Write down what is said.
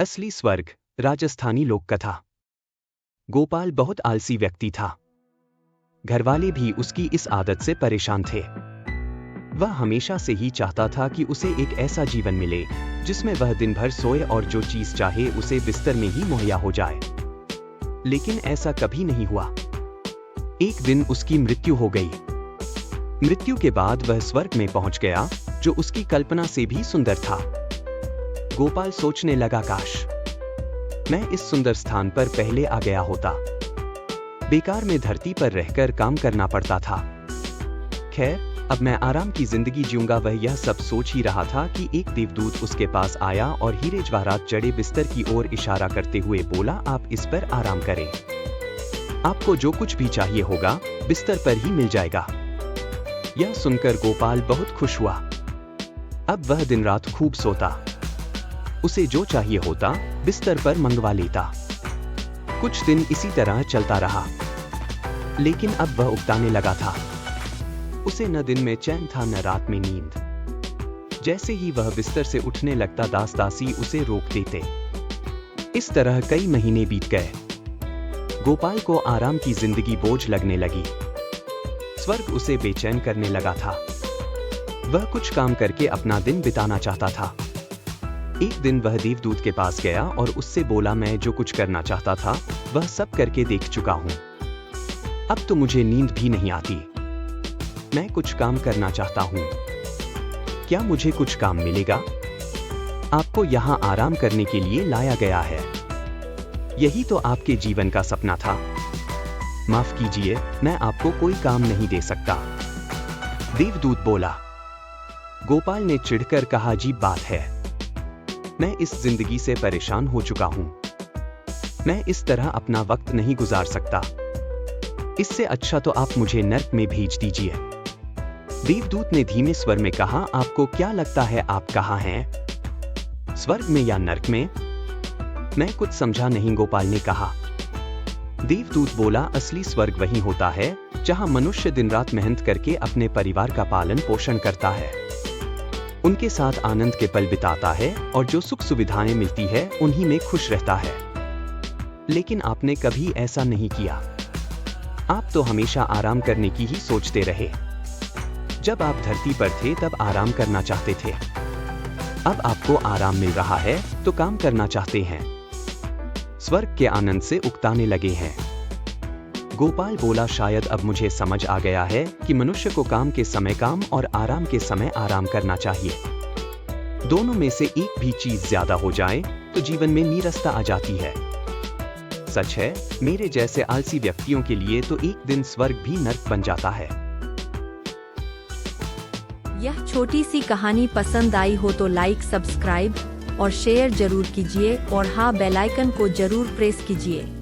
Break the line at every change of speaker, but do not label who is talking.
असली स्वर्ग, राजस्थानी लोक कथा। गोपाल बहुत आलसी व्यक्ति था। घरवाले भी उसकी इस आदत से परेशान थे। वह हमेशा से ही चाहता था कि उसे एक ऐसा जीवन मिले जिसमें वह दिन भर सोए और जो चीज चाहे उसे बिस्तर में ही मुहैया हो जाए। लेकिन ऐसा कभी नहीं हुआ। एक दिन उसकी मृत्यु हो गई। मृत्यु के बाद वह स्वर्ग में पहुंच गया, जो उसकी कल्पना से भी सुंदर था। गोपाल सोचने लगा, काश मैं इस सुंदर स्थान पर पहले आ गया होता। बेकार में धरती पर रहकर काम करना पड़ता था। खैर, अब मैं आराम की जिंदगी जीऊंगा। वह यह सब सोच ही रहा था कि एक देवदूत उसके पास आया और हीरे जवाहरात जड़े बिस्तर की ओर इशारा करते हुए बोला, आप इस पर आराम करें। आपको जो कुछ भी चाहिए होगा बिस्तर पर ही मिल जाएगा। यह सुनकर गोपाल बहुत खुश हुआ। अब वह दिन रात खूब सोता। उसे जो चाहिए होता बिस्तर पर मंगवा लेता। कुछ दिन इसी तरह चलता रहा, लेकिन अब वह उकताने लगा था। उसे न दिन में चैन था न रात में नींद। जैसे ही वह बिस्तर से उठने लगता, दास दासी उसे रोक देते। इस तरह कई महीने बीत गए। गोपाल को आराम की जिंदगी बोझ लगने लगी। स्वर्ग उसे बेचैन करने लगा था। वह कुछ काम करके अपना दिन बिताना चाहता था। एक दिन वह देवदूत के पास गया और उससे बोला, मैं जो कुछ करना चाहता था वह सब करके देख चुका हूं। अब तो मुझे नींद भी नहीं आती। मैं कुछ काम करना चाहता हूं। क्या मुझे कुछ काम मिलेगा? आपको यहां आराम करने के लिए लाया गया है। यही तो आपके जीवन का सपना था। माफ कीजिए, मैं आपको कोई काम नहीं दे सकता। देवदूत बोला। गोपाल ने चिढ़कर कहा, अजीब बात है। मैं इस जिंदगी से परेशान हो चुका हूं। मैं इस तरह अपना वक्त नहीं गुजार सकता। इससे अच्छा तो आप मुझे नर्क में भेज दीजिए। देवदूत ने धीमे स्वर में कहा, आपको क्या लगता है आप कहां हैं? स्वर्ग में या नर्क में? मैं कुछ समझा नहीं, गोपाल ने कहा। देवदूत बोला, असली स्वर्ग वही होता है जहां मनुष्य दिन रात मेहनत करके अपने परिवार का पालन पोषण करता है, उनके साथ आनंद के पल बिताता है और जो सुख सुविधाएं मिलती है उन्हीं में खुश रहता है। लेकिन आपने कभी ऐसा नहीं किया। आप तो हमेशा आराम करने की ही सोचते रहे। जब आप धरती पर थे तब आराम करना चाहते थे। अब आपको आराम मिल रहा है तो काम करना चाहते हैं। स्वर्ग के आनंद से उकताने लगे हैं। गोपाल बोला, शायद अब मुझे समझ आ गया है कि मनुष्य को काम के समय काम और आराम के समय आराम करना चाहिए। दोनों में से एक भी चीज ज्यादा हो जाए तो जीवन में नीरसता आ जाती है। सच है, मेरे जैसे आलसी व्यक्तियों के लिए तो एक दिन स्वर्ग भी नर्क बन जाता है।
यह छोटी सी कहानी पसंद आई हो तो लाइक, सब्सक्राइब और शेयर जरूर कीजिए और हाँ, बेल आइकन को जरूर प्रेस कीजिए।